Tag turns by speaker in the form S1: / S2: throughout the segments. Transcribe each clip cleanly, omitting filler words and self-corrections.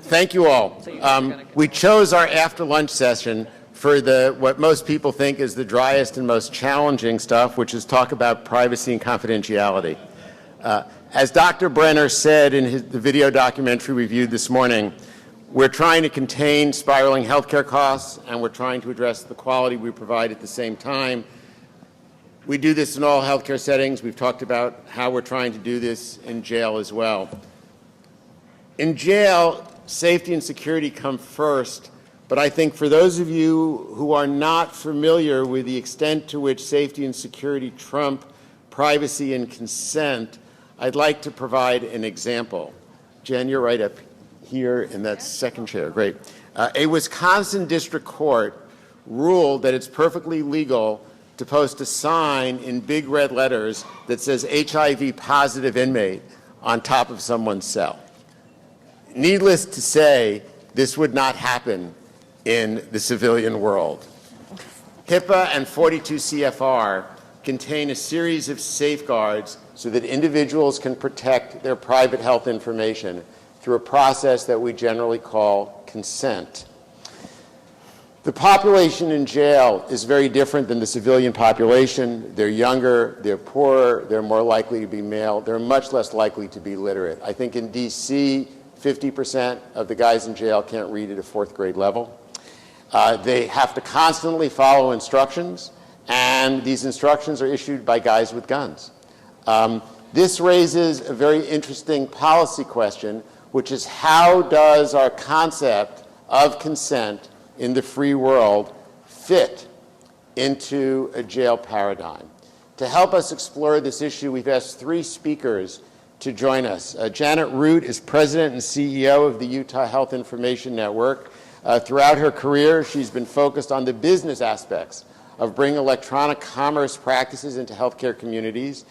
S1: Thank you all. We chose our after-lunch session for what most people think is the driest and most challenging stuff, which is talk about privacy and confidentiality. As Dr. Brenner said in the video documentary we viewed this morning, we're trying to contain spiraling healthcare costs, and we're trying to address the quality we provide at the same time. We do this in all healthcare settings. We've talked about how we're trying to do this in jail as well. In jail, safety and security come first, but I think for those of you who are not familiar with the extent to which safety and security trump privacy and consent, I'd like to provide an example. Jen, you're right up here in that second chair. Great. A Wisconsin district court ruled that it's perfectly legal to post a sign in big red letters that says HIV positive inmate on top of someone's cell. Needless to say, this would not happen in the civilian world. HIPAA and 42 CFR contain a series of safeguards so that individuals can protect their private health information through a process that we generally call consent. The population in jail is very different than the civilian population. They're younger, they're poorer, they're more likely to be male, they're much less likely to be literate. I think in DC, 50% of the guys in jail can't read at a fourth grade level. They have to constantly follow instructions, and these instructions are issued by guys with guns. This raises a very interesting policy question, which is how does our concept of consent in the free world fit into a jail paradigm? To help us explore this issue, we've asked three speakers to join us. Janet Root is president and CEO of the Utah Health Information Network. Throughout her career, she's been focused on the business aspects of bringing electronic commerce practices into healthcare communities.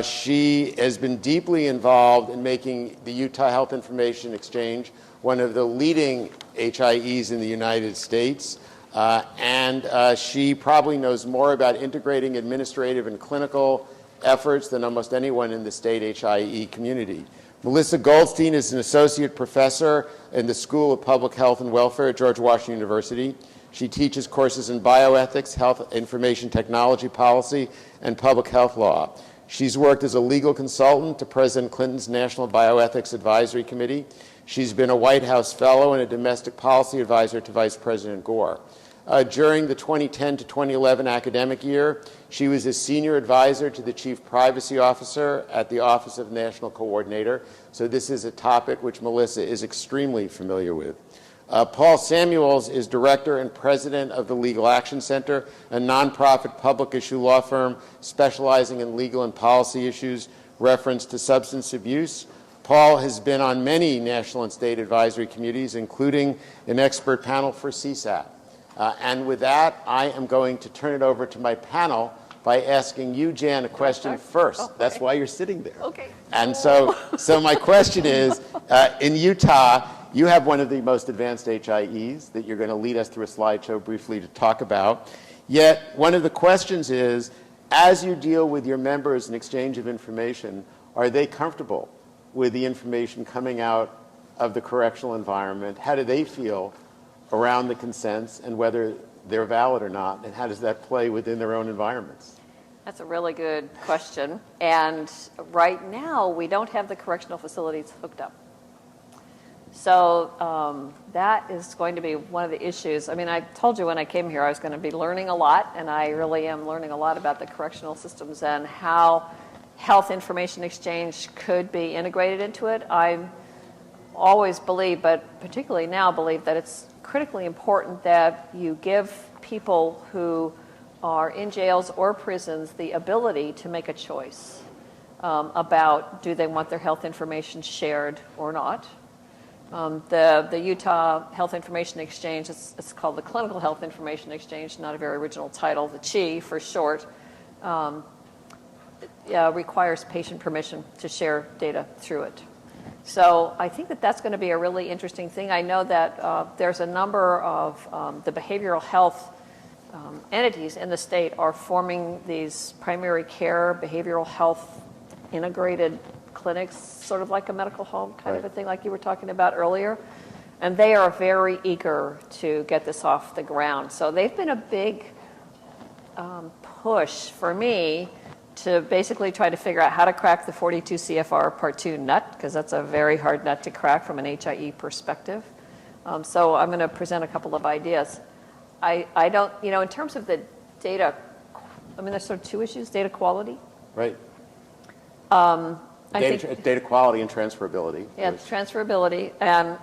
S1: She has been deeply involved in making the Utah Health Information Exchange one of the leading HIEs in the United States. And she probably knows more about integrating administrative and clinical efforts than almost anyone in the state HIE community. Melissa Goldstein is an associate professor in the School of Public Health and Welfare at George Washington University. She teaches courses in bioethics, health information technology policy, and public health law. She's worked as a legal consultant to President Clinton's National Bioethics Advisory Committee. She's been a White House fellow and a domestic policy advisor to Vice President Gore. During the 2010 to 2011 academic year, she was a senior advisor to the Chief Privacy Officer at the Office of National Coordinator. So this is a topic which Melissa is extremely familiar with. Paul Samuels is director and president of the Legal Action Center, a nonprofit public issue law firm specializing in legal and policy issues reference to substance abuse. Paul has been on many national and state advisory committees, including an expert panel for CSAT. And with that, I am going to turn it over to my panel by asking you, Jan, a question first. Okay. That's why you're sitting there. Okay. And so my question is, in Utah, you have one of the most advanced HIEs that you're going to lead us through a slideshow briefly to talk about. Yet, one of the questions is, as you deal with your members and exchange of information, are they comfortable with the information coming out of the correctional environment? How do they feel around the consents and whether they're valid or not, and how does that play within their own environments?
S2: That's a really good question. And right now, we don't have the correctional facilities hooked up. So that is going to be one of the issues. I mean, I told you when I came here I was going to be learning a lot, and I really am learning a lot about the correctional systems and how health information exchange could be integrated into it. I always believe, but particularly now believe, that it's critically important that you give people who are in jails or prisons the ability to make a choice about do they want their health information shared or not. The Utah Health Information Exchange, it's called the Clinical Health Information Exchange, not a very original title, the CHI for short, requires patient permission to share data through it. So I think that that's going to be a really interesting thing. I know that there's a number of the behavioral health entities in the state are forming these primary care, behavioral health integrated clinics, sort of like a medical home kind of a thing like you were talking about earlier. And they are very eager to get this off the ground. So they've been a big push for me to basically try to figure out how to crack the 42 CFR Part 2 nut, because that's a very hard nut to crack from an HIE perspective. So I'm going to present a couple of ideas. I don't, in terms of the data, I mean, there's sort of two issues, data quality.
S1: Right.
S2: Think,
S1: data quality and transferability.
S2: Yeah, transferability. And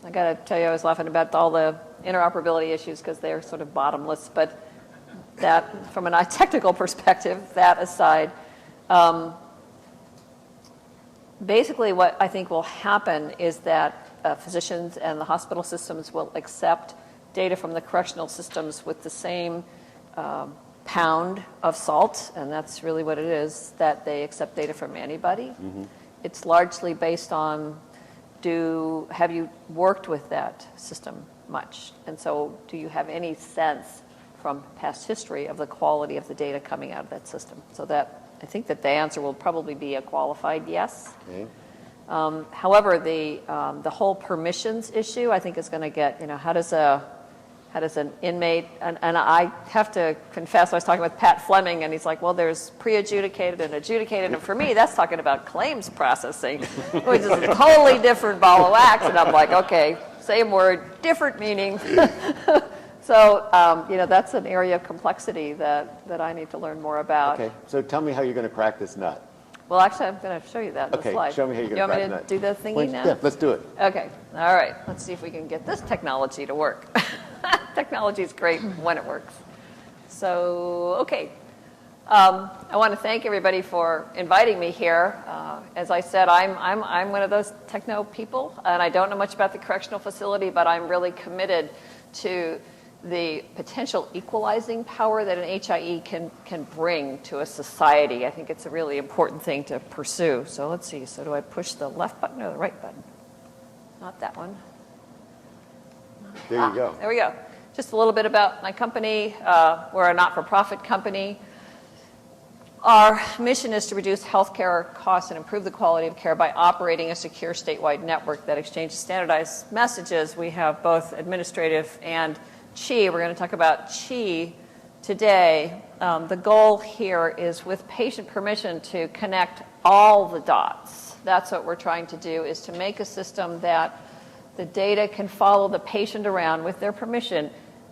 S2: I got to tell you, I was laughing about all the interoperability issues because they're sort of bottomless. But that, from a technical perspective, that aside, basically what I think will happen is that physicians and the hospital systems will accept data from the correctional systems with the same pound of salt, and that's really what it is, that they accept data from anybody. Mm-hmm. It's largely based on, have you worked with that system much? And so do you have any sense from past history of the quality of the data coming out of that system? So that, I think that the answer will probably be a qualified yes.
S1: Okay.
S2: However, the whole permissions issue, I think, is going to get, how does an inmate, and I have to confess, I was talking with Pat Fleming, and he's like, well, there's pre-adjudicated and adjudicated, and for me, that's talking about claims processing, which is a totally different ball of wax, and I'm like, okay, same word, different meaning. So, that's an area of complexity that I need to learn more about.
S1: Okay, so tell me how you're going to crack this nut.
S2: Well, actually, I'm going to show you that in the slide.
S1: Okay, show me how you're going to crack the nut.
S2: You want me to do the thingy now?
S1: Yeah, let's do it.
S2: Okay, all right. Let's see if we can get this technology to work. Technology is great when it works. So, okay. I want to thank everybody for inviting me here. As I said, I'm one of those techno people, and I don't know much about the correctional facility, but I'm really committed to the potential equalizing power that an HIE can bring to a society. I think it's a really important thing to pursue. So let's see. So do I push the left button or the right button? Not that one.
S1: There you go.
S2: There we go. Just a little bit about my company. We're a not-for-profit company. Our mission is to reduce healthcare costs and improve the quality of care by operating a secure statewide network that exchanges standardized messages. We have both administrative and Chi. We're going to talk about Chi today. The goal here is, with patient permission, to connect all the dots. That's what we're trying to do, is to make a system that the data can follow the patient around with their permission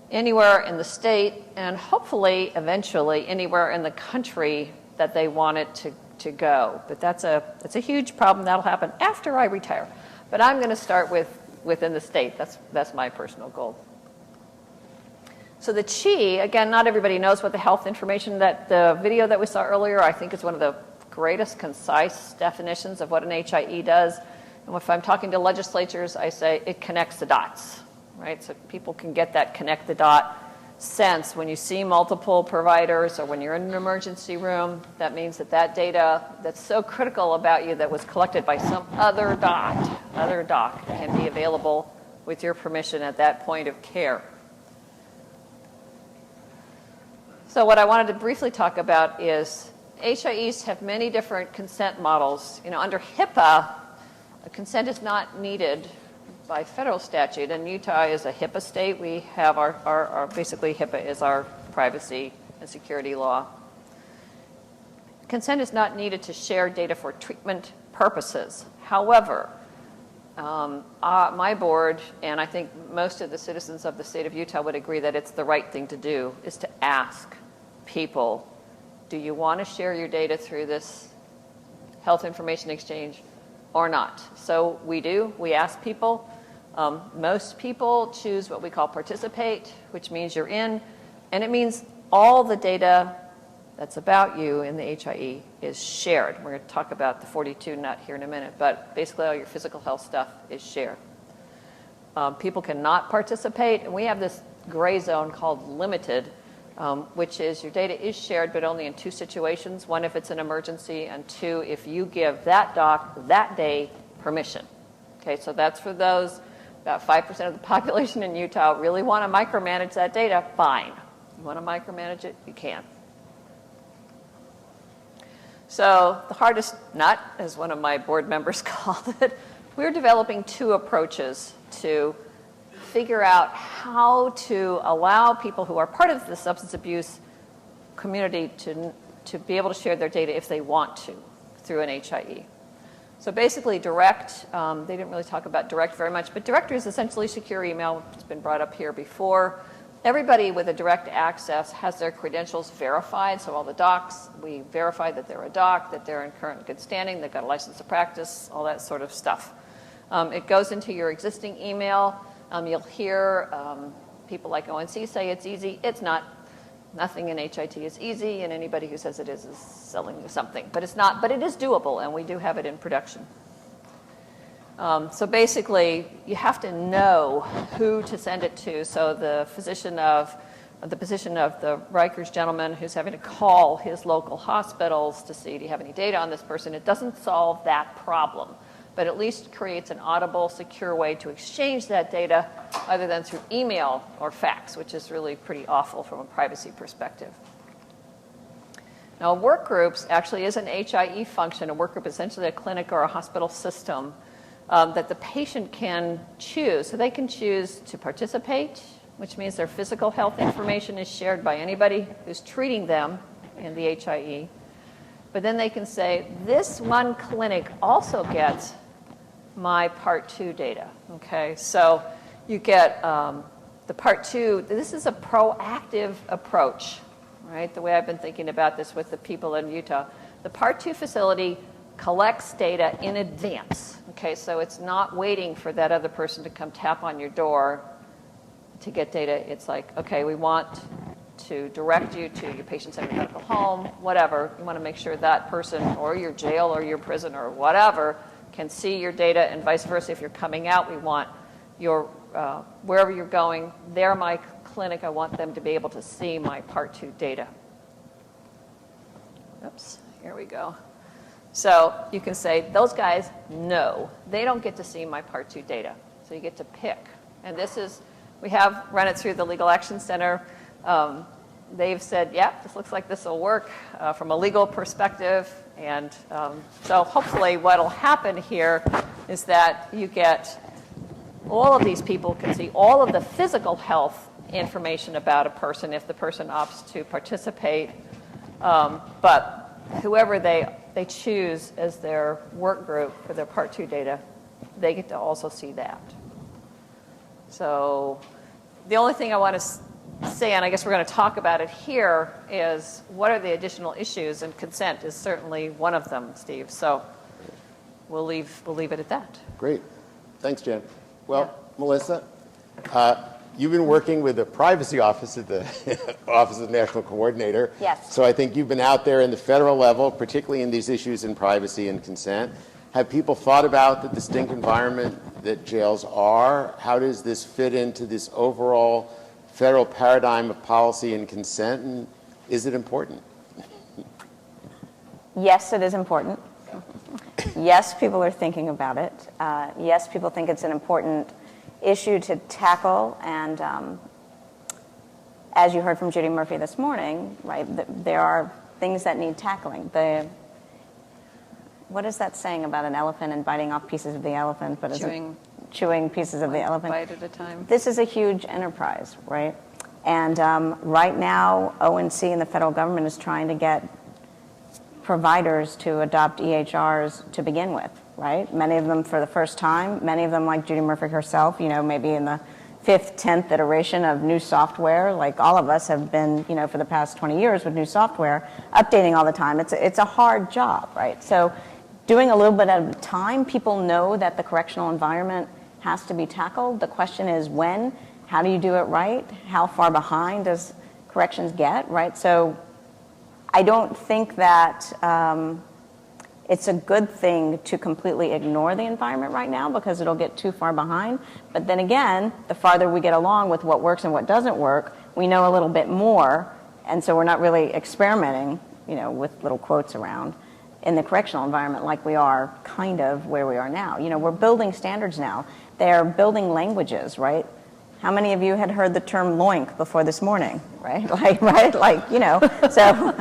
S2: anywhere in the state, and hopefully, eventually, anywhere in the country that they want it to go. But that's a huge problem. That'll happen after I retire. But I'm going to start within the state. That's my personal goal. So the Chi, again, not everybody knows what the health information, that the video that we saw earlier, I think, is one of the greatest concise definitions of what an HIE does. And if I'm talking to legislatures, I say it connects the dots, right? So people can get that connect the dot sense. When you see multiple providers or when you're in an emergency room, that means that data that's so critical about you that was collected by some other doc can be available with your permission at that point of care. So what I wanted to briefly talk about is HIEs have many different consent models. Under HIPAA, a consent is not needed by federal statute, and Utah is a HIPAA state. We have our basically HIPAA is our privacy and security law. Consent is not needed to share data for treatment purposes. However, my board, and I think most of the citizens of the state of Utah would agree that it's the right thing to do, is to ask people, do you want to share your data through this health information exchange or not? So we do. We ask people. Most people choose what we call participate, which means you're in, and it means all the data that's about you in the HIE is shared. We're going to talk about the 42 nut here in a minute, but basically all your physical health stuff is shared. People cannot participate, and we have this gray zone called limited, which is your data is shared, but only in two situations. One, if it's an emergency, and two, if you give that doc that day permission. Okay, so that's for those. About 5% of the population in Utah really want to micromanage that data. Fine. You want to micromanage it? You can. So the hardest nut, as one of my board members called it, we're developing two approaches to figure out how to allow people who are part of the substance abuse community to be able to share their data if they want to through an HIE. So basically direct, they didn't really talk about direct very much, but direct is essentially secure email. It's been brought up here before. Everybody with a direct access has their credentials verified. So all the docs, we verify that they're a doc, that they're in current good standing, they've got a license to practice, all that sort of stuff. It goes into your existing email. You'll hear people like ONC say it's easy. It's not. Nothing in HIT is easy, and anybody who says it is selling you something. But it's not. But it is doable, and we do have it in production. So basically, you have to know who to send it to. So the position of the Rikers gentleman who's having to call his local hospitals to see, do you have any data on this person? It doesn't solve that problem, but at least creates an audible, secure way to exchange that data other than through email or fax, which is really pretty awful from a privacy perspective. Now, work groups actually is an HIE function. A work group is essentially a clinic or a hospital system that the patient can choose. So they can choose to participate, which means their physical health information is shared by anybody who's treating them in the HIE. But then they can say, this one clinic also gets my Part 2 data. Okay, so you get the Part 2. This is a proactive approach, right? The way I've been thinking about this with the people in Utah. The Part 2 facility collects data in advance. Okay, so it's not waiting for that other person to come tap on your door to get data. It's like, okay, we want to direct you to your patient-centered medical home, whatever. You want to make sure that person or your jail or your prison or whatever can see your data, and vice versa. If you're coming out, we want your, wherever you're going, they're my clinic. I want them to be able to see my Part 2 data. Oops, here we go. So you can say, those guys, no, they don't get to see my Part 2 data. So you get to pick. And this is, we have run it through the Legal Action Center. They've said, yeah, this looks like this will work from a legal perspective. And so hopefully what will happen here is that you get all of these people can see all of the physical health information about a person if the person opts to participate. But whoever they choose as their work group for their Part 2 data, they get to also see that. So the only thing I want to say, and I guess we're going to talk about it here, is what are the additional issues, and consent is certainly one of them, Steve. So we'll leave it at that.
S1: Great. Thanks, Jen. Well, yeah. Melissa, you've been working with the Privacy Office at the Office of the National Coordinator.
S3: Yes.
S1: So I think you've been out there in the federal level, particularly in these issues in privacy and consent. Have people thought about the distinct environment that jails are? How does this fit into this overall federal paradigm of policy and consent, and is it important?
S3: Yes, it is important. Yes, people are thinking about it. Yes, people think it's an important issue to tackle, and as you heard from Judy Murphy this morning, right, there are things that need tackling. What is that saying about an elephant and biting off pieces of the elephant? But chewing pieces of the elephant.
S2: Bite at a time.
S3: This is a huge enterprise, right? And right now, ONC and the federal government is trying to get providers to adopt EHRs to begin with, right? Many of them for the first time. Many of them, like Judy Murphy herself, maybe in the 5th, 10th iteration of new software, like all of us have been, for the past 20 years with new software, updating all the time. It's a hard job, right? So doing a little bit at a time, people know that the correctional environment has to be tackled. The question is when, how do you do it right? How far behind does corrections get, right? So I don't think that it's a good thing to completely ignore the environment right now because it'll get too far behind. But then again, the farther we get along with what works and what doesn't work, we know a little bit more, and so we're not really experimenting, with little quotes around in the correctional environment like we are kind of where we are now. We're building standards now. They're building languages, right? How many of you had heard the term loink before this morning, right? So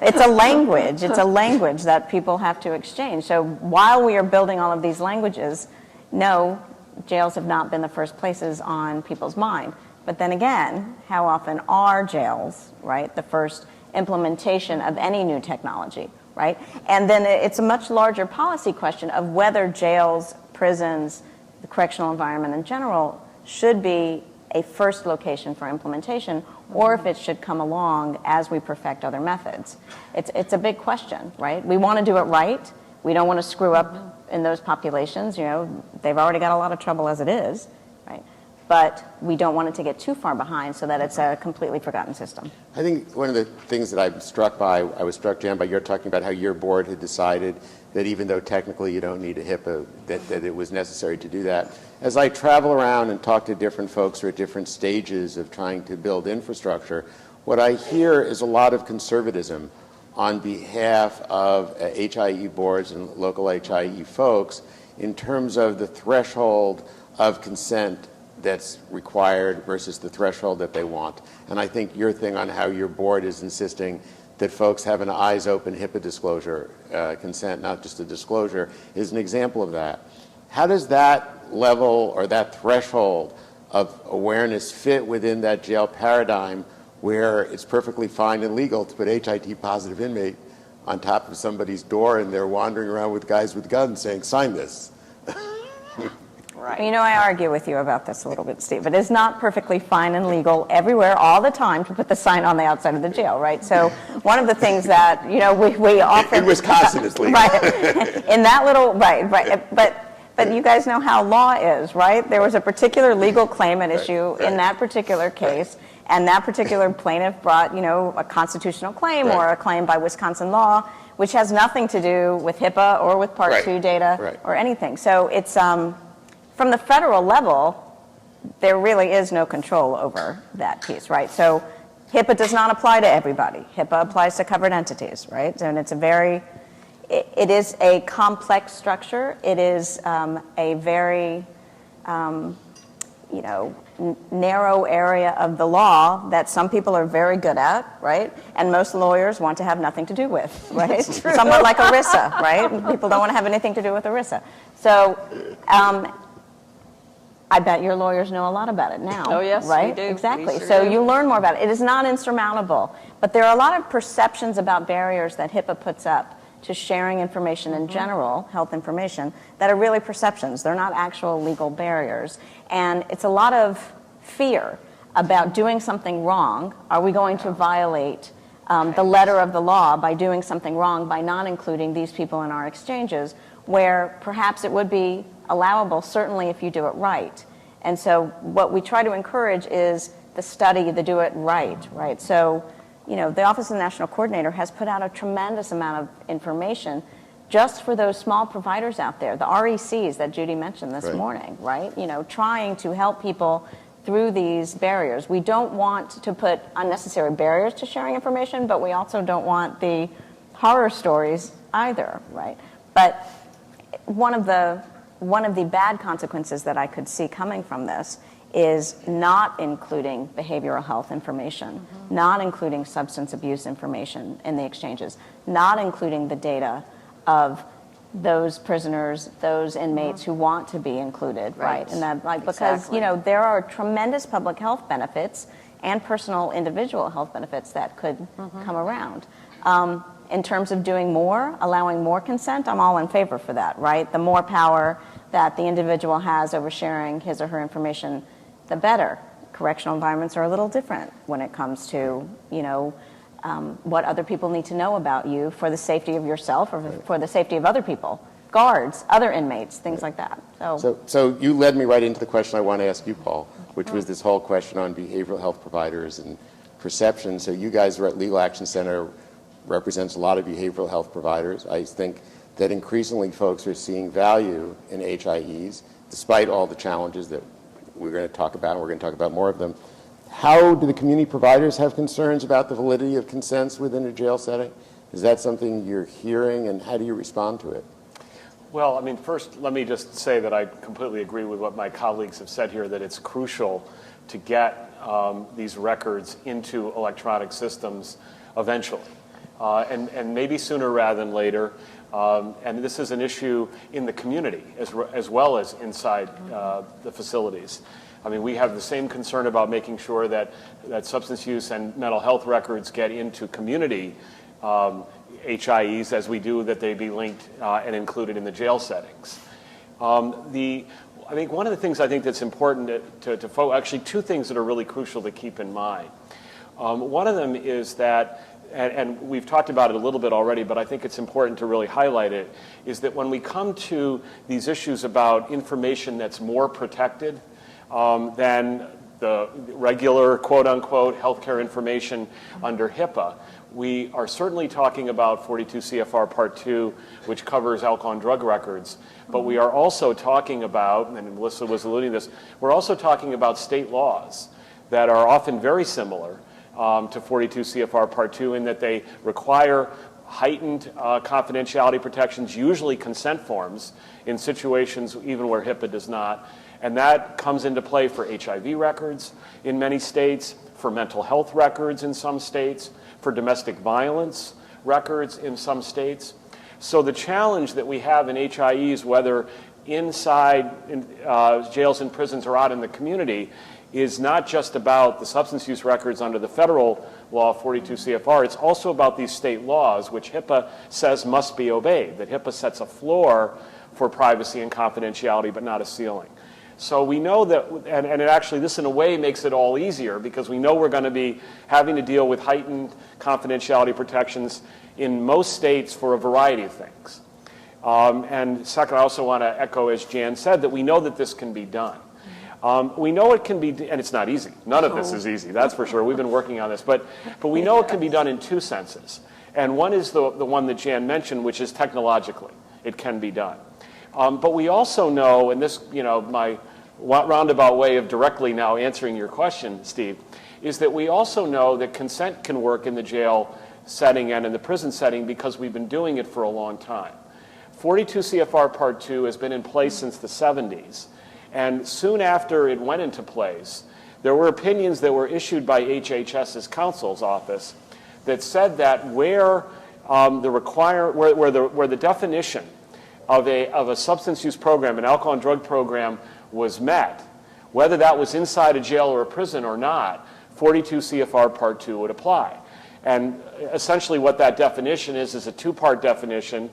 S3: it's a language. It's a language that people have to exchange. So while we are building all of these languages, no, jails have not been the first places on people's mind. But then again, how often are jails, right, the first implementation of any new technology, right? And then it's a much larger policy question of whether jails, prisons, the correctional environment in general should be a first location for implementation, or if it should come along as we perfect other methods. It's a big question, right? We want to do it right. We don't want to screw up in those populations. You know, they've already got a lot of trouble as it is, right? But we don't want it to get too far behind so that it's a completely forgotten system.
S1: I think one of the things that I was struck, Jan, by your talking about how your board had decided that even though technically you don't need a HIPAA, that it was necessary to do that. As I travel around and talk to different folks who are at different stages of trying to build infrastructure, what I hear is a lot of conservatism on behalf of HIE boards and local HIE folks in terms of the threshold of consent that's required versus the threshold that they want. And I think your thing on how your board is insisting that folks have an eyes-open HIPAA disclosure, consent, not just a disclosure, is an example of that. How does that level or that threshold of awareness fit within that jail paradigm where it's perfectly fine and legal to put HIT-positive inmate on top of somebody's door and they're wandering around with guys with guns saying, sign this?
S3: Right. You know, I argue with you about this a little bit, Steve. It is not perfectly fine and legal everywhere all the time to put the sign on the outside of the jail, right? So one of the things that, you know, we often...
S1: In Wisconsin, it's legal.
S3: Right. In that little... Right. But you guys know how law is, right? There was a particular legal claim at issue in that particular case, and that particular plaintiff brought, you know, a constitutional claim or a claim by Wisconsin law, which has nothing to do with HIPAA or with Part 2 data or anything. So it's... From the federal level, there really is no control over that piece, right? So HIPAA does not apply to everybody. HIPAA applies to covered entities, right? And it's it is a complex structure. It is a very, you know, narrow area of the law that some people are very good at, right? And most lawyers want to have nothing to do with, right? Somewhat like ERISA, right? People don't want to have anything to do with ERISA. So, I bet your lawyers know a lot about it now.
S2: Oh, yes,
S3: right?
S2: we do.
S3: Exactly.
S2: We sure
S3: so
S2: do.
S3: you learn more about it. It is not insurmountable, but there are a lot of perceptions about barriers that HIPAA puts up to sharing information in general, health information, that are really perceptions. They're not actual legal barriers. And it's a lot of fear about doing something wrong. Are we going to violate the letter of the law by doing something wrong, by not including these people in our exchanges, where perhaps it would be allowable, certainly if you do it right. And so what we try to encourage is the study, the do it right, right? So, you know, the Office of the National Coordinator has put out a tremendous amount of information just for those small providers out there, the RECs that Judy mentioned this morning, right? You know, trying to help people through these barriers. We don't want to put unnecessary barriers to sharing information, but we also don't want the horror stories either, right? But one of the bad consequences that I could see coming from this is not including behavioral health information, not including substance abuse information in the exchanges, not including the data of those prisoners, those inmates who want to be included, right? And that, like, because you know, there are tremendous public health benefits and personal individual health benefits that could come around. In terms of doing more, allowing more consent, I'm all in favor for that, right? The more power that the individual has over sharing his or her information, the better. Correctional environments are a little different when it comes to, you know, what other people need to know about you for the safety of yourself or for the safety of other people, guards, other inmates, things like that.
S1: So you led me right into the question I want to ask you, Paul, which was this whole question on behavioral health providers and perception. So you guys are at Legal Action Center, represents a lot of behavioral health providers. I think that increasingly folks are seeing value in HIEs, despite all the challenges that we're going to talk about, and we're going to talk about more of them. How do the community providers have concerns about the validity of consents within a jail setting? Is that something you're hearing, and how do you respond to it?
S4: Well, I mean, first, let me just say that I completely agree with what my colleagues have said here, that it's crucial to get these records into electronic systems eventually. And maybe sooner rather than later. And this is an issue in the community as well as inside the facilities. I mean, we have the same concern about making sure that substance use and mental health records get into community HIEs as we do that they be linked and included in the jail settings. I think one of the things I think that's important actually two things that are really crucial to keep in mind. One of them is that, and we've talked about it a little bit already, but I think it's important to really highlight it, is that when we come to these issues about information that's more protected than the regular quote-unquote healthcare information under HIPAA, we are certainly talking about 42 CFR Part 2, which covers alcohol and drug records, but we are also talking about, and Melissa was alluding to this, we're also talking about state laws that are often very similar to 42 CFR Part 2 in that they require heightened confidentiality protections, usually consent forms, in situations even where HIPAA does not. And that comes into play for HIV records in many states, for mental health records in some states, for domestic violence records in some states. So the challenge that we have in HIEs, whether inside jails and prisons or out in the community, is not just about the substance use records under the federal law 42 CFR, it's also about these state laws, which HIPAA says must be obeyed, that HIPAA sets a floor for privacy and confidentiality, but not a ceiling. So we know that, and it actually, this in a way makes it all easier because we know we're going to be having to deal with heightened confidentiality protections in most states for a variety of things. And second, I also want to echo, as Jan said, that we know that this can be done. We know it can be, and it's not easy. None of this is easy, that's for sure. We've been working on this, but we know it can be done in two senses. And one is the one that Jan mentioned, which is technologically, it can be done. But we also know, and this, my roundabout way of directly now answering your question, Steve, is that we also know that consent can work in the jail setting and in the prison setting because we've been doing it for a long time. 42 CFR Part 2 has been in place since the 70s. And soon after it went into place, there were opinions that were issued by HHS's counsel's office that said that where the definition of a substance use program, an alcohol and drug program, was met, whether that was inside a jail or a prison or not, 42 CFR Part 2 would apply. And essentially what that definition is a two-part definition.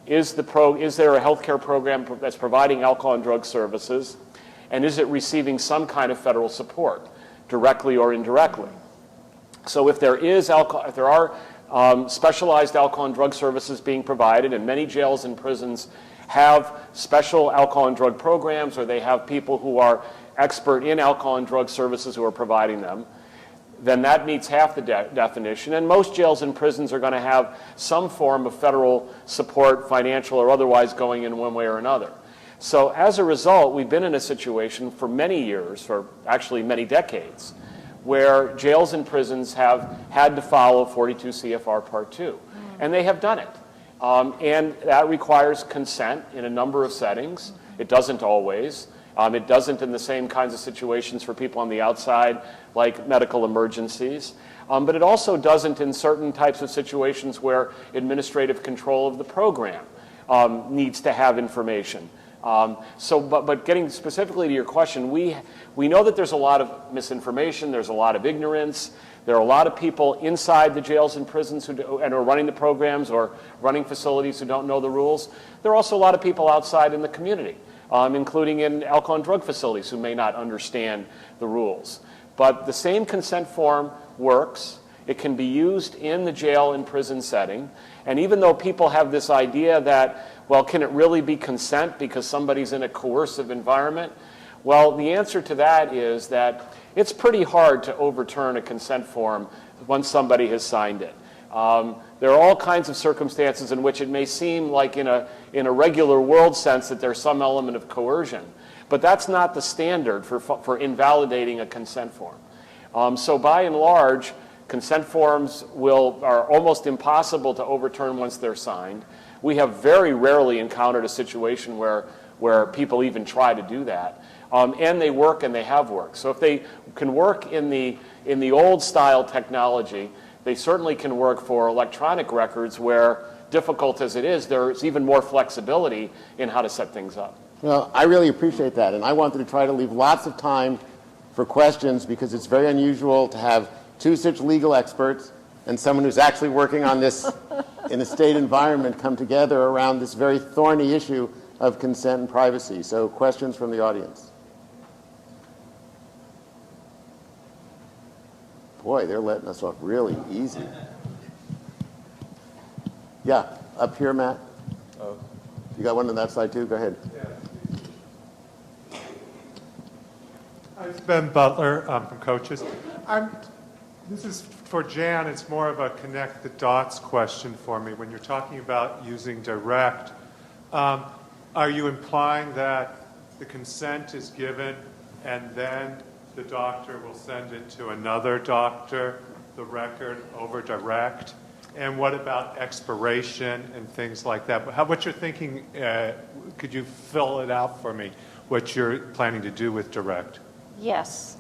S4: Is there a healthcare program that's providing alcohol and drug services? And is it receiving some kind of federal support, directly or indirectly? So if there are specialized alcohol and drug services being provided, and many jails and prisons have special alcohol and drug programs, or they have people who are expert in alcohol and drug services who are providing them, then that meets half the definition. And most jails and prisons are going to have some form of federal support, financial or otherwise, going in one way or another. So as a result, we've been in a situation for many years, or actually many decades, where jails and prisons have had to follow 42 CFR Part 2. And they have done it. And that requires consent in a number of settings. It doesn't always. It doesn't in the same kinds of situations for people on the outside, like medical emergencies. But it also doesn't in certain types of situations where administrative control of the program needs to have information. But getting specifically to your question, we know that there's a lot of misinformation, there's a lot of ignorance. There are a lot of people inside the jails and prisons and are running the programs or running facilities who don't know the rules. There are also a lot of people outside in the community, including in alcohol and drug facilities, who may not understand the rules. But the same consent form works. It can be used in the jail and prison setting. And even though people have this idea that, well, can it really be consent because somebody's in a coercive environment? Well, the answer to that is that it's pretty hard to overturn a consent form once somebody has signed it. There are all kinds of circumstances in which it may seem like in a regular world sense that there's some element of coercion. But that's not the standard for invalidating a consent form. So by and large, consent forms are almost impossible to overturn once they're signed. We have very rarely encountered a situation where people even try to do that. And they work, and they have worked. So if they can work in the old style technology, they certainly can work for electronic records where difficult as it is, there's even more flexibility in how to set things up.
S1: Well, I really appreciate that, and I wanted to try to leave lots of time for questions because it's very unusual to have two such legal experts and someone who's actually working on this in a state environment come together around this very thorny issue of consent and privacy. So questions from the audience. Boy, they're letting us off really easy. Yeah, up here, Matt. Oh. You got one on that side too? Go ahead.
S5: It's Ben Butler from Cochs. This is for Jan. It's more of a connect the dots question for me. When you're talking about using direct, are you implying that the consent is given and then the doctor will send it to another doctor, the record over direct? And what about expiration and things like that? What you're thinking, could you fill it out for me, what you're planning to do with direct?
S2: Yes.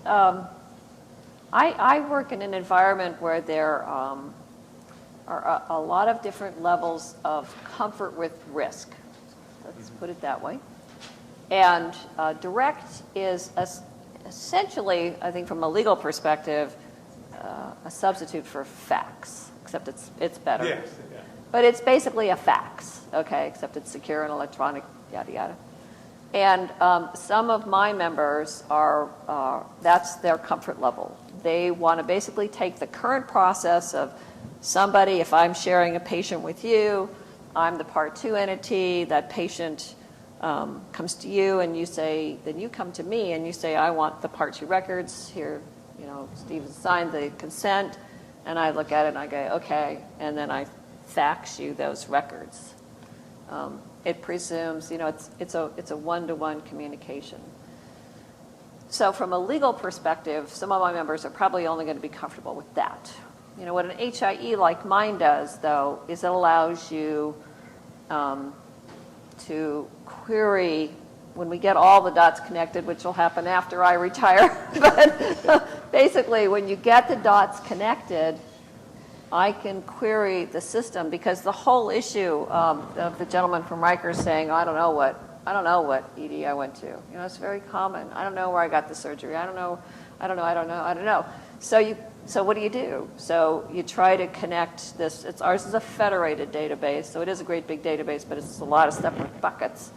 S2: I work in an environment where there are a lot of different levels of comfort with risk. Let's put it that way. And direct is essentially, I think from a legal perspective, a substitute for fax, except it's better.
S5: Yes. Yeah.
S2: But it's basically a fax, okay, except it's secure and electronic, yada, yada. And some of my members that's their comfort level. They want to basically take the current process of somebody, if I'm sharing a patient with you, I'm the Part 2 entity, that patient comes to you and you say, then you come to me and you say, I want the Part 2 records, here, Steve signed the consent, and I look at it and I go, okay, and then I fax you those records. It presumes, it's a one-to-one communication. So from a legal perspective, some of my members are probably only going to be comfortable with that. What an HIE like mine does, though, is it allows you to query when we get all the dots connected, which will happen after I retire. But basically, when you get the dots connected, I can query the system, because the whole issue of the gentleman from Rikers saying, I don't know what ED I went to. It's very common. I don't know where I got the surgery. I don't know. So what do? So you try to connect this. Ours is a federated database, so it is a great big database, but it's a lot of separate buckets.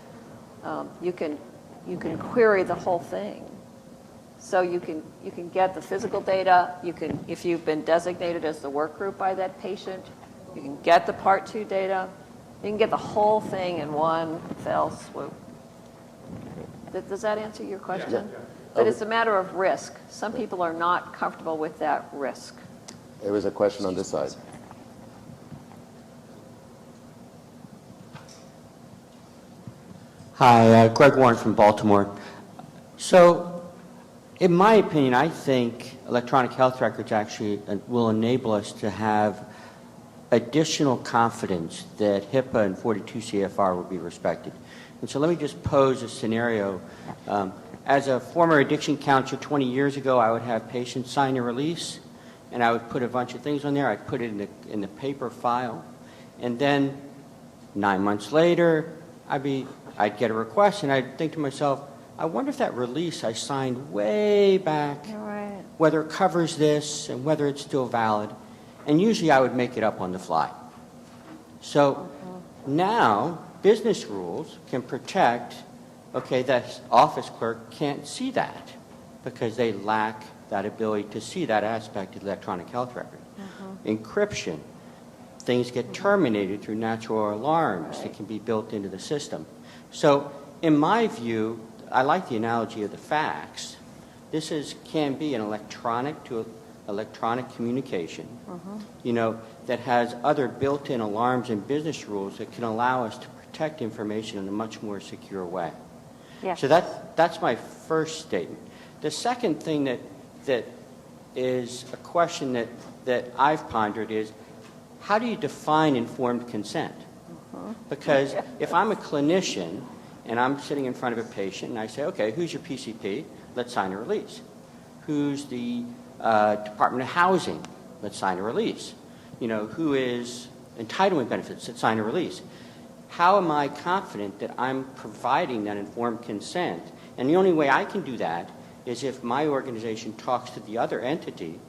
S2: You can query the whole thing. So you can get the physical data. If you've been designated as the work group by that patient, you can get the Part 2 data. You can get the whole thing in one fell swoop. Does that answer your question?
S5: Yeah.
S2: But it's a matter of risk. Some people are not comfortable with that risk.
S1: There was a question on this side.
S6: Hi, Greg Warren from Baltimore. So, in my opinion, I think electronic health records actually will enable us to have additional confidence that HIPAA and 42 CFR will be respected. And so let me just pose a scenario. As a former addiction counselor 20 years ago, I would have patients sign a release, and I would put a bunch of things on there. I'd put it in the paper file. And then 9 months later, I'd get a request, and I'd think to myself, I wonder if that release I signed way back, whether it covers this and whether it's still valid. And usually I would make it up on the fly. So now business rules can protect, that office clerk can't see that because they lack that ability to see that aspect of the electronic health record. Encryption, things get terminated through natural alarms that can be built into the system. So in my view, I like the analogy of the fax. This can be an electronic to electronic communication, that has other built-in alarms and business rules that can allow us to protect information in a much more secure way.
S2: Yeah.
S6: So that's my first statement. The second thing that is a question that I've pondered is, how do you define informed consent? Because if I'm a clinician and I'm sitting in front of a patient and I say, okay, who's your PCP? Let's sign a release. Who's the Department of Housing? Let's sign a release. Who is entitlement benefits that sign a release. How am I confident that I'm providing that informed consent? And the only way I can do that is if my organization talks to the other entity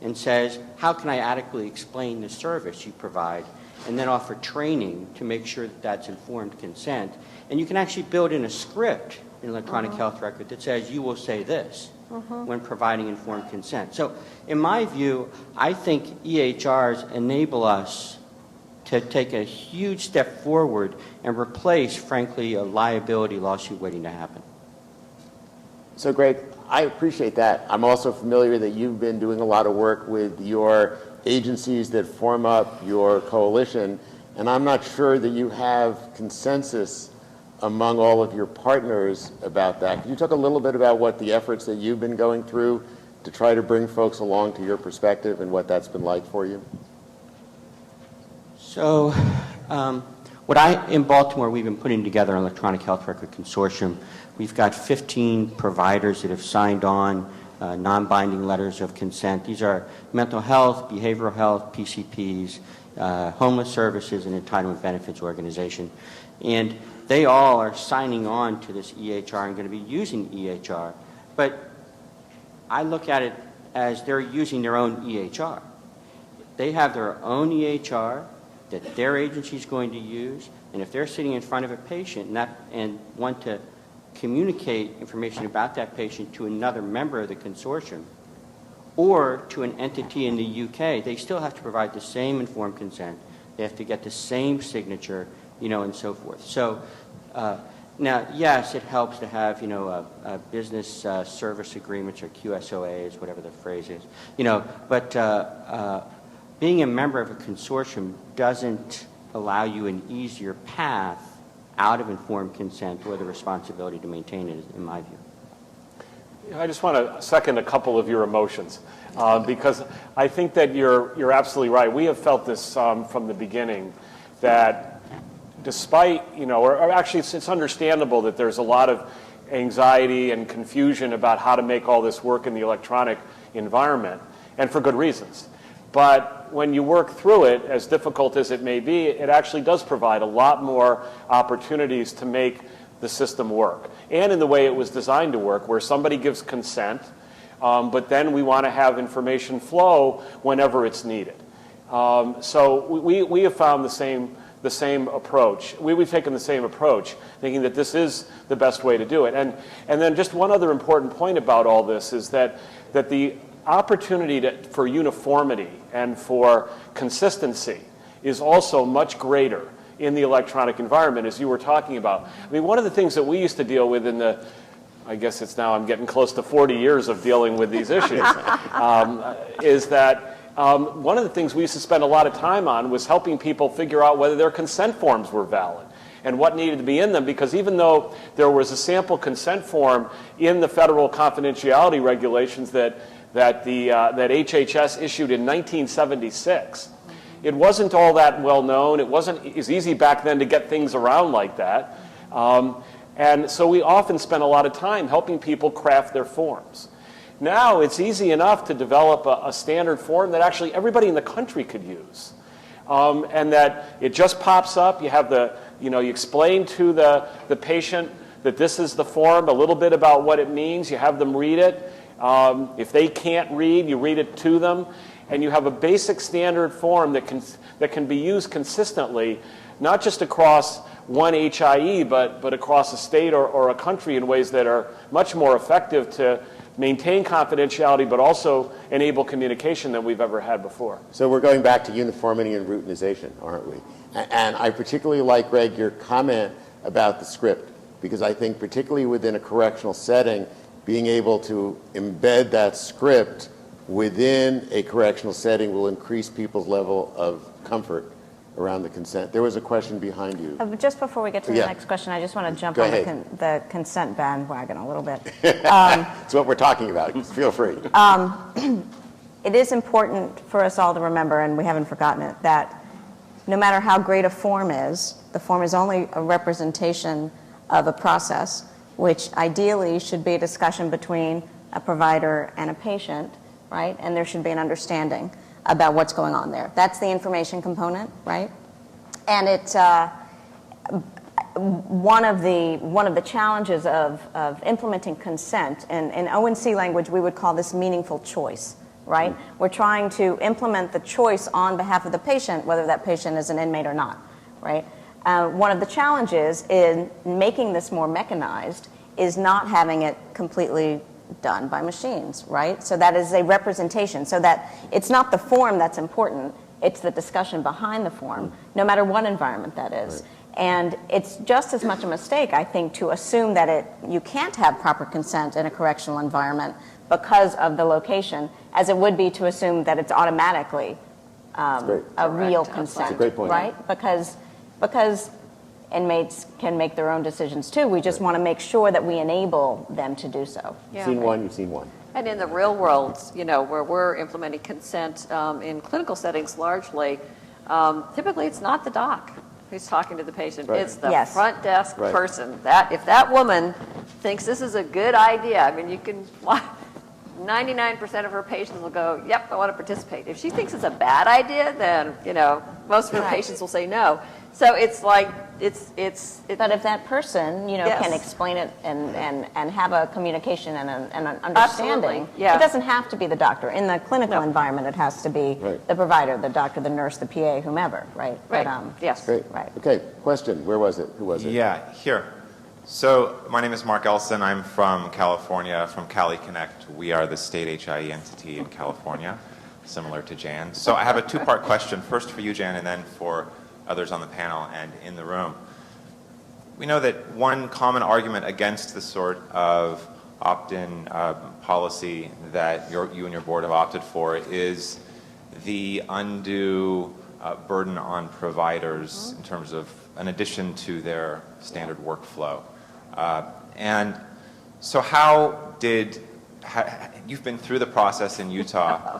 S6: and says, how can I adequately explain the service you provide, and then offer training to make sure that that's informed consent. And you can actually build in a script in electronic health record that says you will say this when providing informed consent. So in my view, I think EHRs enable us to take a huge step forward and replace, frankly, a liability lawsuit waiting to happen.
S1: So, Greg, I appreciate that. I'm also familiar that you've been doing a lot of work with your agencies that form up your coalition, and I'm not sure that you have consensus among all of your partners about that. Could you talk a little bit about what the efforts that you've been going through to try to bring folks along to your perspective and what that's been like for you?
S6: So, in Baltimore, we've been putting together an electronic health record consortium. We've got 15 providers that have signed on non-binding letters of consent. These are mental health, behavioral health, PCPs, homeless services, and entitlement benefits organization. And they all are signing on to this EHR and going to be using EHR. But I look at it as they're using their own EHR. They have their own EHR that their agency is going to use, and if they're sitting in front of a patient and want to communicate information about that patient to another member of the consortium or to an entity in the UK, they still have to provide the same informed consent. They have to get the same signature, and so forth. So now, yes, it helps to have, a business service agreements or QSOAs, whatever the phrase is, but being a member of a consortium doesn't allow you an easier path out of informed consent or the responsibility to maintain it, in my view.
S4: I just want to second a couple of your emotions because I think that you're absolutely right. We have felt this from the beginning that despite, or actually it's understandable that there's a lot of anxiety and confusion about how to make all this work in the electronic environment, and for good reasons. But when you work through it, as difficult as it may be, it actually does provide a lot more opportunities to make the system work. And in the way it was designed to work, where somebody gives consent, but then we want to have information flow whenever it's needed. So we have found the same approach. We've taken the same approach, thinking that this is the best way to do it. And then just one other important point about all this is that the opportunity for uniformity and for consistency is also much greater in the electronic environment, as you were talking about. I mean, one of the things that we used to deal with I guess it's now I'm getting close to 40 years of dealing with these issues, is that one of the things we used to spend a lot of time on was helping people figure out whether their consent forms were valid and what needed to be in them, because even though there was a sample consent form in the federal confidentiality regulations that HHS issued in 1976. It wasn't all that well known. It wasn't as easy back then to get things around like that. And so we often spent a lot of time helping people craft their forms. Now it's easy enough to develop a standard form that actually everybody in the country could use. And that it just pops up. You have you explain to the patient that this is the form, a little bit about what it means. You have them read it. If they can't read, you read it to them, and you have a basic standard form that can be used consistently, not just across one HIE, but across a state or a country in ways that are much more effective to maintain confidentiality, but also enable communication than we've ever had before.
S1: So we're going back to uniformity and routinization, aren't we? And I particularly like, Greg, your comment about the script, because I think particularly within a correctional setting, being able to embed that script within a correctional setting will increase people's level of comfort around the consent. There was a question behind you.
S3: Just before we get to the next question, I just want to jump
S1: Go
S3: on
S1: ahead.
S3: the consent bandwagon a little bit.
S1: It's what we're talking about. Feel free.
S3: It is important for us all to remember, and we haven't forgotten it, that no matter how great a form is, the form is only a representation of a process, which ideally should be a discussion between a provider and a patient, right? And there should be an understanding. about what's going on there. That's the information component, right? And it's one of the challenges of implementing consent. In ONC language, we would call this meaningful choice, right? We're trying to implement the choice on behalf of the patient, whether that patient is an inmate or not, right? One of the challenges in making this more mechanized is not having it completely done by machines, right? So that is a representation, so that it's not the form that's important, it's the discussion behind the form, no matter what environment that is. Right. And it's just as much a mistake, I think, to assume that you can't have proper consent in a correctional environment because of the location, as it would be to assume that it's automatically a real consent.
S1: That's a great point.
S3: Right? Because inmates can make their own decisions too. We just want to make sure that we enable them to do so.
S1: Yeah. You've seen one.
S2: And in the real world, where we're implementing consent in clinical settings largely, typically it's not the doc who's talking to the patient. Right. It's the front desk person. If that woman thinks this is a good idea, I mean, 99% of her patients will go, yep, I want to participate. If she thinks it's a bad idea, then, most of her patients will say no. So it's like, But
S3: if that person, can explain it and have a communication and an understanding, it doesn't have to be the doctor. In the clinical environment, it has to be the provider, the doctor, the nurse, the PA, whomever, right?
S2: Right.
S3: But,
S2: yes.
S1: Great.
S3: Right.
S1: Okay, question. Where was it? Who was it?
S7: Yeah, here. So my name is Mark Elson. I'm from California, from Cali Connect. We are the state HIE entity in California, similar to Jan. So I have a two-part question, first for you, Jan, and then for others on the panel and in the room. We know that one common argument against the sort of opt-in policy that you and your board have opted for is the undue burden on providers in terms of an addition to their standard workflow. And so you've been through the process in Utah.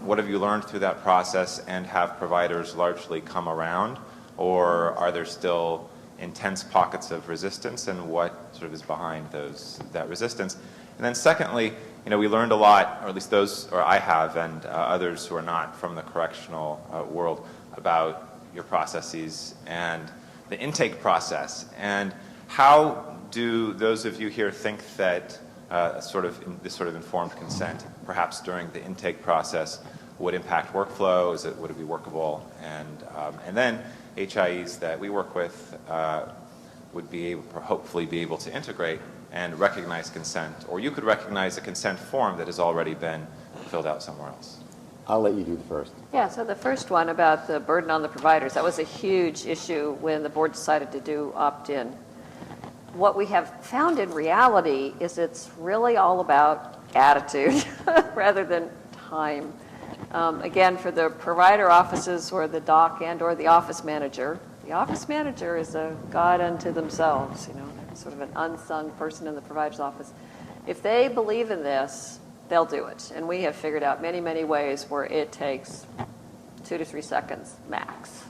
S7: What have you learned through that process, and have providers largely come around, or are there still intense pockets of resistance, and what sort of is behind that resistance? And then secondly, we learned a lot, or at least I have, and others who are not from the correctional world, about your processes and the intake process. And how do those of you here think that this sort of informed consent, perhaps during the intake process, would impact workflow? Would it be workable? And then HIEs that we work with would hopefully be able to integrate and recognize consent, or you could recognize a consent form that has already been filled out somewhere else.
S1: I'll let you do the first.
S2: Yeah, so the first one about the burden on the providers, that was a huge issue when the board decided to do opt-in. What we have found in reality is it's really all about attitude rather than time. Again, for the provider offices or the doc and or the office manager is a god unto themselves, sort of an unsung person in the provider's office. If they believe in this, they'll do it. And we have figured out many, many ways where it takes 2 to 3 seconds max.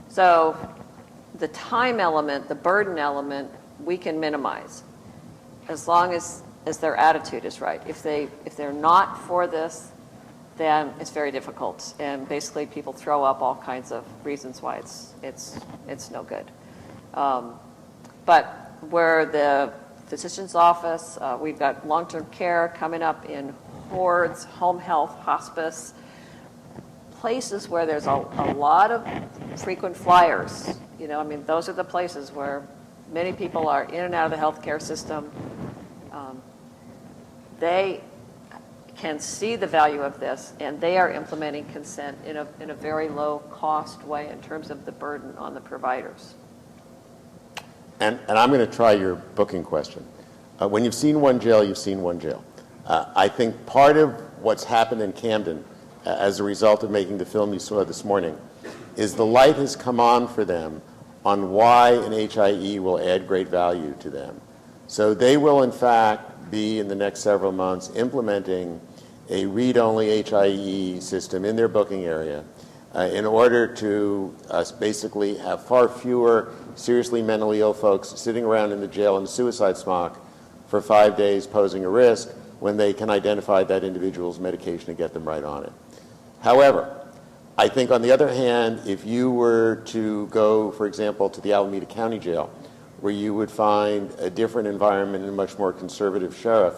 S2: So the time element, the burden element, we can minimize as long as their attitude is right. If they're not for this, then it's very difficult, and basically people throw up all kinds of reasons why it's no good. But where the physician's office, we've got long-term care coming up in wards, home health, hospice, places where there's a lot of frequent flyers. Those are the places where many people are in and out of the healthcare system. They can see the value of this, and they are implementing consent in a very low-cost way in terms of the burden on the providers.
S1: And I'm going to try your booking question. When you've seen one jail, you've seen one jail. I think part of what's happened in Camden as a result of making the film you saw this morning is the light has come on for them on why an HIE will add great value to them. So they will, in fact, be in the next several months implementing a read-only HIE system in their booking area in order to basically have far fewer seriously mentally ill folks sitting around in the jail in the suicide smock for 5 days posing a risk when they can identify that individual's medication and get them right on it. However, I think on the other hand, if you were to go, for example, to the Alameda County Jail, where you would find a different environment and a much more conservative sheriff,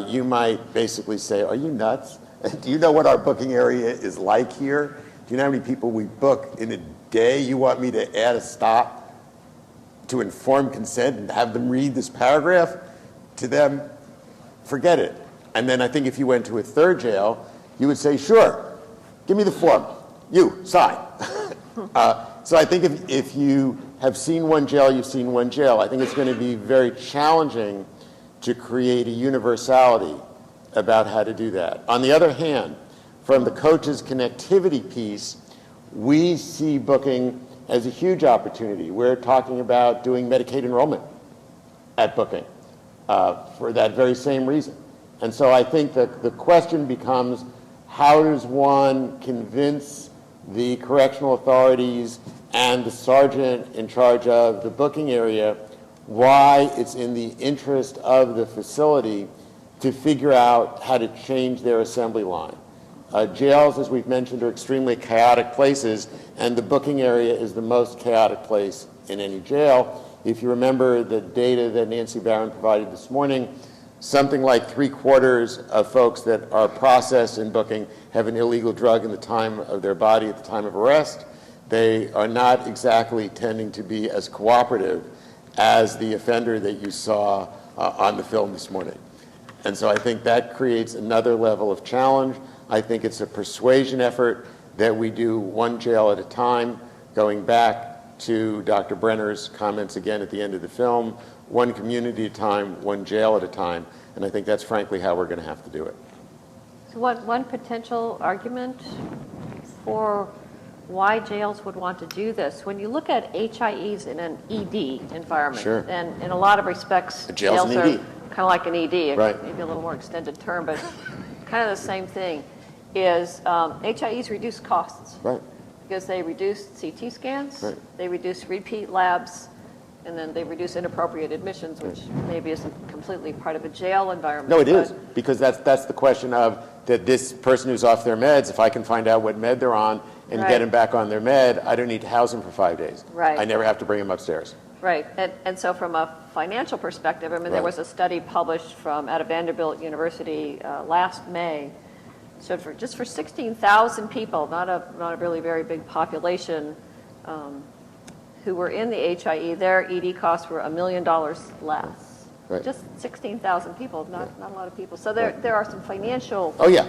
S1: you might basically say, are you nuts? Do you know what our booking area is like here? Do you know how many people we book in a day? You want me to add a stop to informed consent and have them read this paragraph to them? Forget it. And then I think if you went to a third jail, you would say, sure, give me the form. You, sign. So I think if you have seen one jail, you've seen one jail. I think it's going to be very challenging to create a universality about how to do that. On the other hand, from the Cochs connectivity piece, we see booking as a huge opportunity. We're talking about doing Medicaid enrollment at booking for that very same reason. And so I think that the question becomes, how does one convince the correctional authorities and the sergeant in charge of the booking area why it's in the interest of the facility to figure out how to change their assembly line? Jails, as we've mentioned, are extremely chaotic places, and the booking area is the most chaotic place in any jail. If you remember the data that Nancy Barron provided this morning, something like 3/4 of folks that are processed in booking have an illegal drug in the time of their body at the time of arrest. They are not exactly tending to be as cooperative as the offender that you saw on the film this morning. And so I think that creates another level of challenge. I think it's a persuasion effort that we do one jail at a time, going back to Dr. Brenner's comments again at the end of the film, one community at a time, one jail at a time, and I think that's frankly how we're going to have to do it.
S2: So one potential argument for why jails would want to do this, when you look at HIEs in an ED environment,
S1: Sure.
S2: and in a lot of respects,
S1: jail's an
S2: are
S1: ED.
S2: kind of like an ED,
S1: Right.
S2: maybe a little more extended term, but kind of the same thing, is HIEs reduce costs.
S1: Right.
S2: Because they reduce CT scans,
S1: Right.
S2: they reduce repeat labs, and then they reduce inappropriate admissions, which maybe isn't completely part of a jail environment.
S1: No, it is, because that's the question of that this person who's off their meds, if I can find out what med they're on and
S2: Right.
S1: get them back on their med, I don't need to house them for 5 days.
S2: Right.
S1: I never have to bring them upstairs.
S2: Right, and so from a financial perspective, I mean, there
S1: Right.
S2: was a study published out of Vanderbilt University last May, showed just for 16,000 people, not a really very big population, who were in the HIE, their ED costs were $1 million less.
S1: Right.
S2: Just 16,000 people, not a lot of people. So there are some financial
S1: Oh, yeah.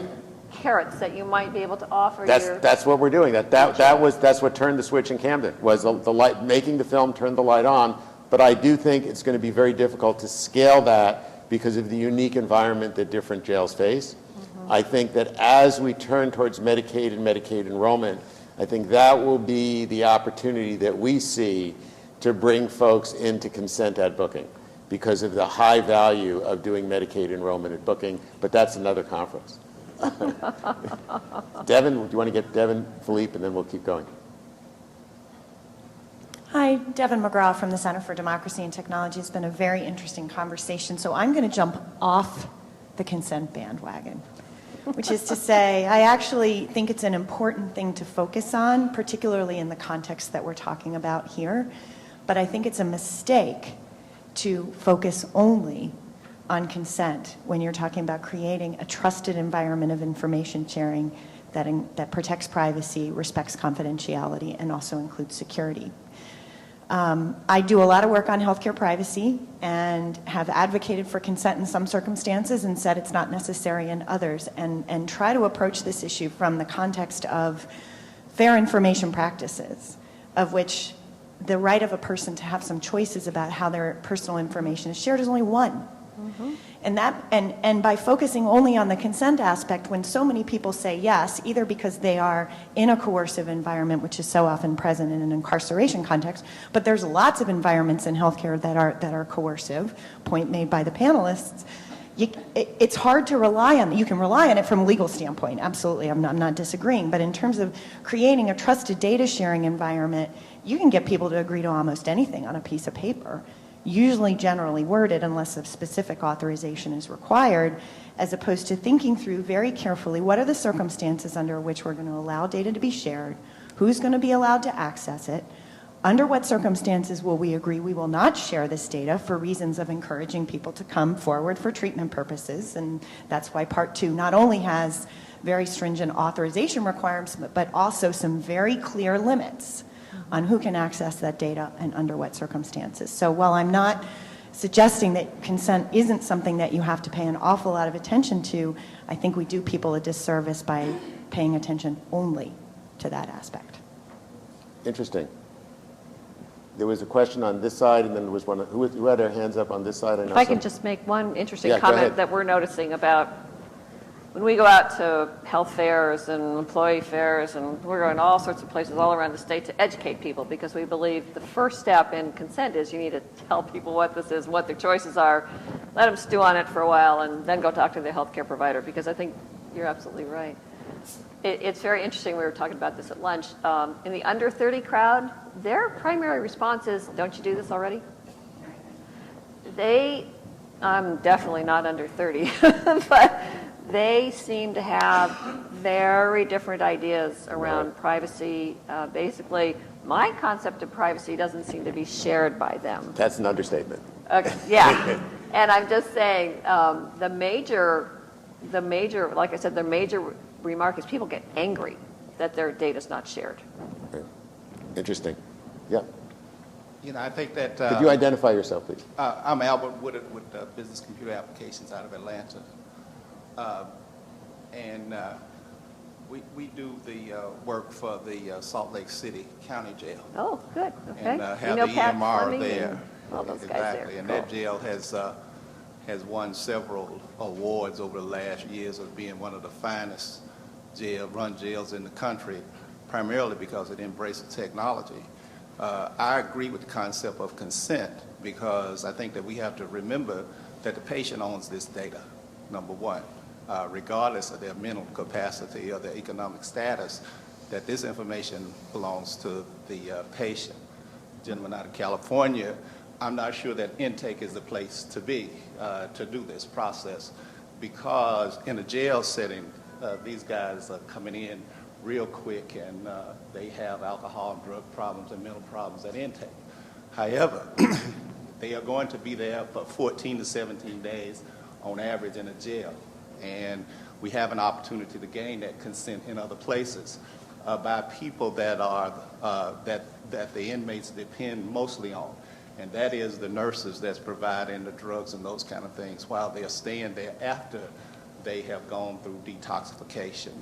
S2: carrots that you might be able to offer
S1: That's what we're doing. That's what turned the switch in Camden, was the light, making the film turn the light on. But I do think it's going to be very difficult to scale that because of the unique environment that different jails face. I think that as we turn towards Medicaid and Medicaid enrollment, I think that will be the opportunity that we see to bring folks into consent at booking because of the high value of doing Medicaid enrollment at booking, but that's another conference. Devin, do you want to get Devin, Philippe, and then we'll keep going?
S8: Hi, Devin McGraw from the Center for Democracy and Technology. It's been a very interesting conversation. So I'm going to jump off the consent bandwagon, which is to say, I actually think it's an important thing to focus on, particularly in the context that we're talking about here. But I think it's a mistake to focus only on consent when you're talking about creating a trusted environment of information sharing that protects privacy, respects confidentiality, and also includes security. I do a lot of work on healthcare privacy and have advocated for consent in some circumstances and said it's not necessary in others, and try to approach this issue from the context of fair information practices, of which the right of a person to have some choices about how their personal information is shared is only one. And by focusing only on the consent aspect, when so many people say yes, either because they are in a coercive environment, which is so often present in an incarceration context, but there's lots of environments in healthcare that are coercive, point made by the panelists, it's hard to rely on. You can rely on it from a legal standpoint, absolutely, I'm not disagreeing, but in terms of creating a trusted data sharing environment, you can get people to agree to almost anything on a piece of paper. usually generally worded unless a specific authorization is required, as opposed to thinking through very carefully what are the circumstances under which we're going to allow data to be shared, who's going to be allowed to access it, under what circumstances will we agree we will not share this data for reasons of encouraging people to come forward for treatment purposes. And that's why Part 2 not only has very stringent authorization requirements, but also some very clear limits on who can access that data and under what circumstances. So while I'm not suggesting that consent isn't something that you have to pay an awful lot of attention to, I think we do people a disservice by paying attention only to that aspect.
S1: Interesting. There was a question on this side, and then there was one. Who had their hands up on this side?
S2: If I can just make one interesting
S1: Yeah, go
S2: comment
S1: ahead.
S2: that we're noticing about when we go out to health fairs and employee fairs, and we're going to all sorts of places all around the state to educate people, because we believe the first step in consent is you need to tell people what this is, what their choices are, let them stew on it for a while, and then go talk to their healthcare provider, because I think you're absolutely right. It's very interesting. We were talking about this at lunch. In the under 30 crowd, their primary response is, don't you do this already? I'm definitely not under 30, but they seem to have very different ideas around privacy. Basically, my concept of privacy doesn't seem to be shared by them.
S1: That's an understatement.
S2: Okay, yeah. And I'm just saying, the major, like I said, the major remark is people get angry that their data is not shared.
S1: Okay. Interesting. Yeah.
S9: I think that...
S1: Could you identify yourself, please?
S9: I'm Albert Woodard with Business Computer Applications out of Atlanta. We do the work for the Salt Lake City County Jail.
S2: Oh, good. Okay.
S9: And have
S2: you know
S9: the
S2: Pat
S9: EMR
S2: Fleming
S9: there.
S2: and all those
S9: Exactly.
S2: guys there.
S9: And
S2: Cool.
S9: that jail has won several awards over the last years of being one of the finest run jails in the country, primarily because it embraces technology. I agree with the concept of consent, because I think that we have to remember that the patient owns this data, number one, regardless of their mental capacity or their economic status, that this information belongs to the patient. Gentleman out of California, I'm not sure that intake is the place to be to do this process, because in a jail setting, these guys are coming in real quick, and they have alcohol and drug problems and mental problems at intake. However, they are going to be there for 14 to 17 days on average in a jail, and we have an opportunity to gain that consent in other places by people that are that the inmates depend mostly on, and that is the nurses that's providing the drugs and those kind of things while they're staying there after they have gone through detoxification.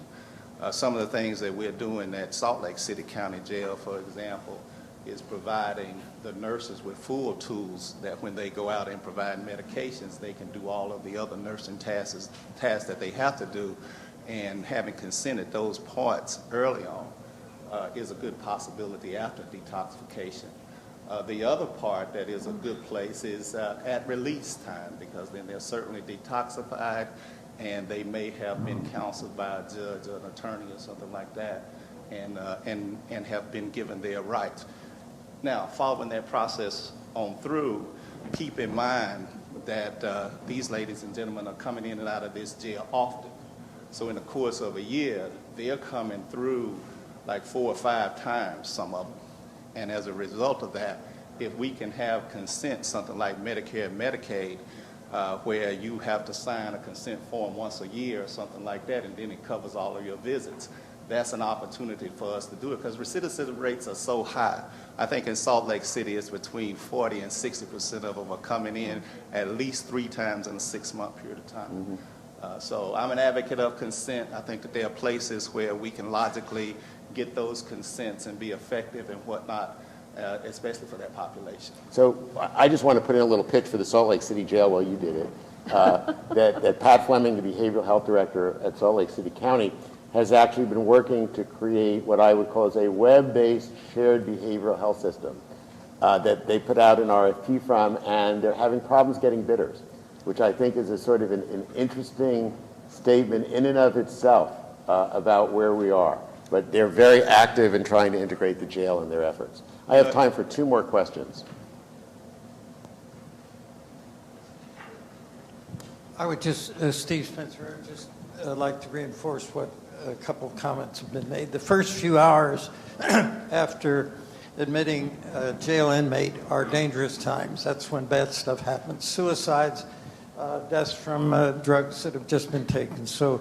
S9: Some of the things that we're doing at Salt Lake City County Jail, for example, is providing the nurses with full tools that when they go out and provide medications, they can do all of the other nursing tasks that they have to do, and having consented those parts early on is a good possibility after detoxification. The other part that is a good place is at release time, because then they're certainly detoxified, and they may have been counseled by a judge or an attorney or something like that, and have been given their rights. Now, following that process on through, keep in mind that these ladies and gentlemen are coming in and out of this jail often. So in the course of a year, they're coming through like 4 or 5 times, some of them. And as a result of that, if we can have consent, something like Medicare and Medicaid, where you have to sign a consent form once a year or something like that, and then it covers all of your visits, that's an opportunity for us to do it, because recidivism rates are so high. I think in Salt Lake City, it's between 40 and 60% of them are coming in at least 3 times in a 6-month period of time. Mm-hmm. So I'm an advocate of consent. I think that there are places where we can logically get those consents and be effective and whatnot, especially for that population.
S1: So I just want to put in a little pitch for the Salt Lake City Jail while you did it. That Pat Fleming, the behavioral health director at Salt Lake City County, has actually been working to create what I would call as a web-based shared behavioral health system that they put out an RFP from, and they're having problems getting bidders, which I think is a sort of an interesting statement in and of itself about where we are. But they're very active in trying to integrate the jail in their efforts. I have time for 2 more questions.
S10: I would just, Steve Spencer, I would just like to reinforce what a couple of comments have been made. The first few hours after admitting a jail inmate are dangerous times. That's when bad stuff happens. Suicides, deaths from drugs that have just been taken. So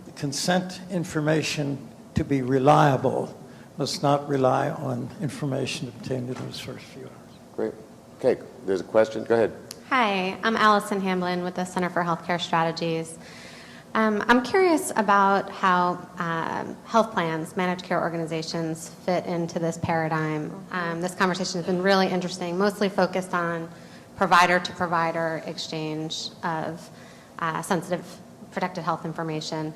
S10: the consent information to be reliable must not rely on information obtained in those first few hours.
S1: Great. Okay, there's a question. Go ahead.
S11: Hi, I'm Allison Hamblin with the Center for Healthcare Strategies. I'm curious about how health plans, managed care organizations fit into this paradigm. This conversation has been really interesting, mostly focused on provider-to-provider exchange of sensitive, protected health information.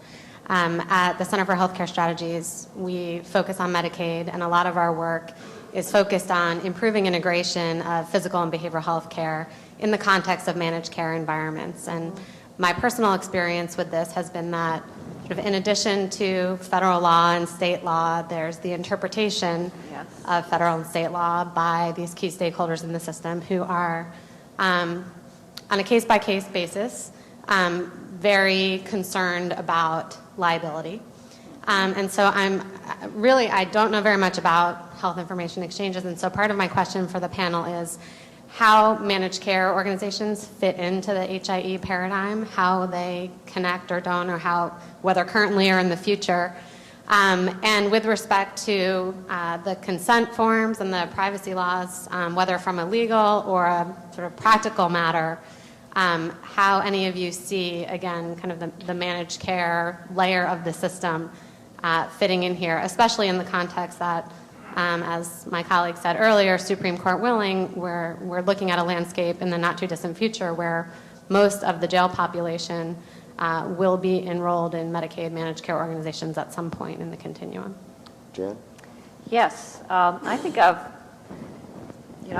S11: At the Center for Healthcare Strategies, we focus on Medicaid, and a lot of our work is focused on improving integration of physical and behavioral health care in the context of managed care environments. And my personal experience with this has been that sort of in addition to federal law and state law, there's the interpretation of federal and state law by these key stakeholders in the system who are, on a case-by-case basis, very concerned about liability. And so I don't know very much about health information exchanges, and so part of my question for the panel is how managed care organizations fit into the HIE paradigm, how they connect or don't, or how, whether currently or in the future. And with respect to the consent forms and the privacy laws, whether from a legal or a sort of practical matter, how any of you see, again, kind of the managed care layer of the system fitting in here, especially in the context that, as my colleague said earlier, Supreme Court willing, we're looking at a landscape in the not too distant future where most of the jail population will be enrolled in Medicaid managed care organizations at some point in the continuum.
S1: Jan?
S2: Yes, I think I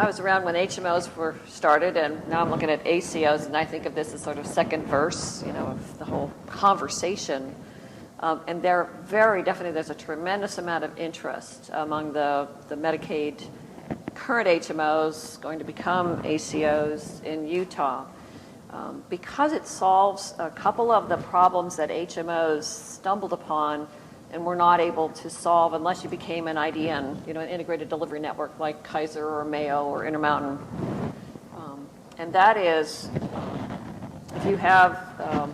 S2: was around when HMOs were started, and now I'm looking at ACOs, and I think of this as sort of second verse, of the whole conversation. And there very definitely, there's a tremendous amount of interest among the Medicaid current HMOs going to become ACOs in Utah because it solves a couple of the problems that HMOs stumbled upon and were not able to solve unless you became an IDN, an integrated delivery network like Kaiser or Mayo or Intermountain. And that is, if you have,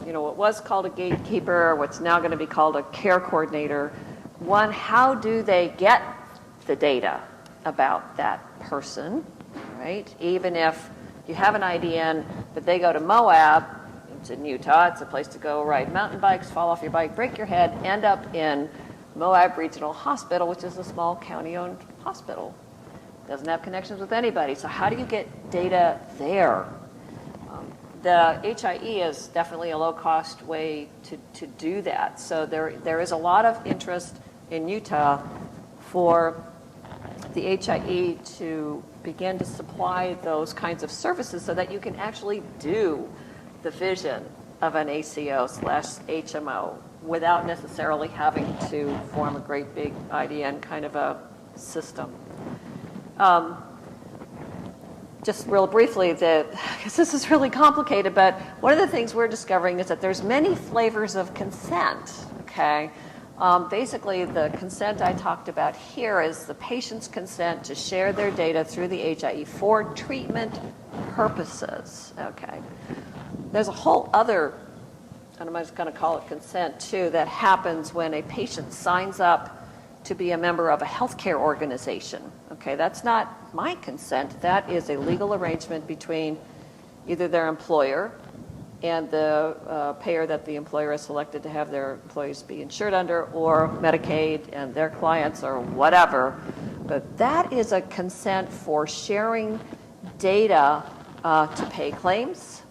S2: what was called a gatekeeper, what's now going to be called a care coordinator, one, how do they get the data about that person, right? Even if you have an IDN, but they go to Moab, it's in Utah, it's a place to go ride mountain bikes, fall off your bike, break your head, end up in Moab Regional Hospital, which is a small county-owned hospital. Doesn't have connections with anybody. So how do you get data there? The HIE is definitely a low-cost way to do that. So there is a lot of interest in Utah for the HIE to begin to supply those kinds of services so that you can actually do the vision of an ACO/HMO without necessarily having to form a great big IDN kind of a system. Just real briefly, because this is really complicated, but one of the things we're discovering is that there's many flavors of consent, okay? Basically, the consent I talked about here is the patient's consent to share their data through the HIE for treatment purposes, okay? There's a whole other, and I'm just going to call it consent too, that happens when a patient signs up to be a member of a healthcare organization. Okay, that's not my consent. That is a legal arrangement between either their employer and the payer that the employer has selected to have their employees be insured under, or Medicaid and their clients or whatever. But that is a consent for sharing data to pay claims,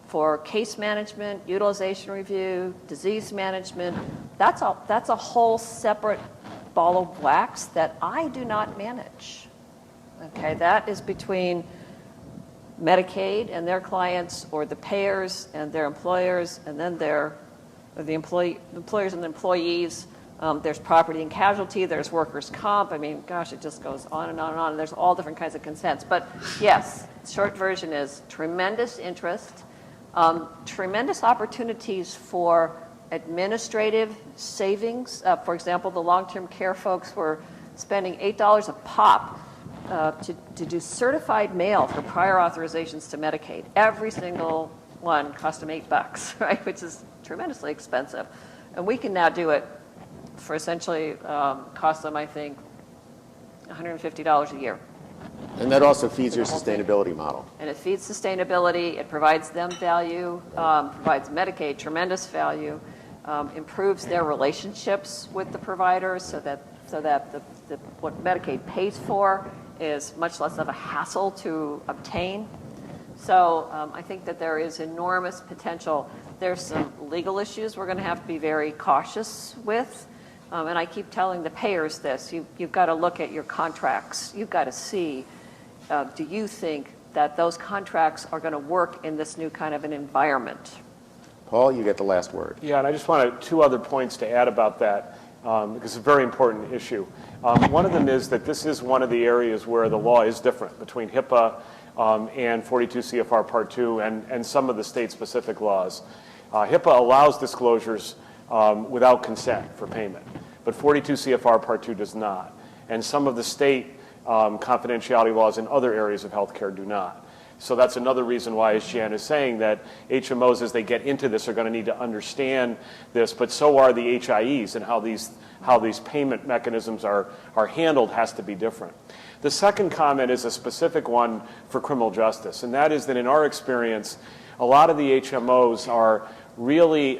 S2: for case management, utilization review, disease management. That's a whole separate ball of wax that I do not manage. Okay, that is between Medicaid and their clients, or the payers and their employers, and then the employers and the employees. There's property and casualty, there's workers' comp. I mean, gosh, it just goes on and on and on. And there's all different kinds of consents. But yes, short version is tremendous interest. Tremendous opportunities for administrative savings. For example, the long-term care folks were spending $8 a pop to do certified mail for prior authorizations to Medicaid. Every single one cost them $8, right, which is tremendously expensive. And we can now do it for essentially cost them, I think, $150 a year.
S1: And that also feeds your sustainability model.
S2: And it feeds sustainability, it provides them value, provides Medicaid tremendous value, improves their relationships with the providers so that what Medicaid pays for is much less of a hassle to obtain. So I think that there is enormous potential. There's some legal issues we're going to have to be very cautious with. And I keep telling the payers this. You've got to look at your contracts. You've got to see, do you think that those contracts are going to work in this new kind of an environment?
S1: Paul, you get the last word.
S4: Yeah, and I just wanted 2 other points to add about that, because it's a very important issue. One of them is that this is one of the areas where the law is different between HIPAA and 42 CFR Part 2 and some of the state-specific laws. HIPAA allows disclosures without consent for payment, but 42 CFR Part 2 does not. And some of the state confidentiality laws in other areas of healthcare do not. So that's another reason why, as Jan is saying, that HMOs, as they get into this, are going to need to understand this, but so are the HIEs, and how these payment mechanisms are handled has to be different. The second comment is a specific one for criminal justice, and that is that in our experience, a lot of the HMOs are really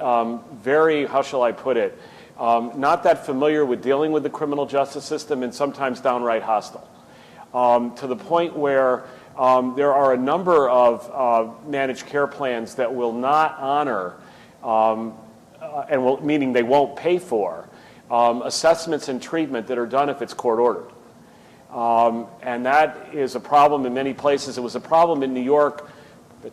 S4: very, how shall I put it, not that familiar with dealing with the criminal justice system, and sometimes downright hostile, to the point where there are a number of managed care plans that will not honor, meaning they won't pay for, assessments and treatment that are done if it's court ordered. And that is a problem in many places. It was a problem in New York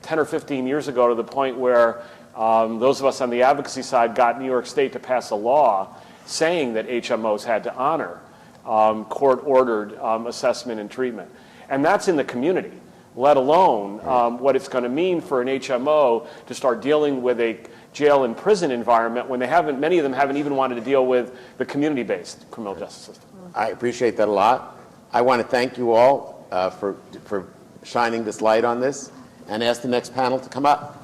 S4: 10 or 15 years ago, to the point where those of us on the advocacy side got New York State to pass a law saying that HMOs had to honor court-ordered assessment and treatment. And that's in the community, let alone what it's going to mean for an HMO to start dealing with a jail and prison environment when many of them haven't even wanted to deal with the community-based criminal justice system.
S1: I appreciate that a lot. I want to thank you all for shining this light on this, and ask the next panel to come up.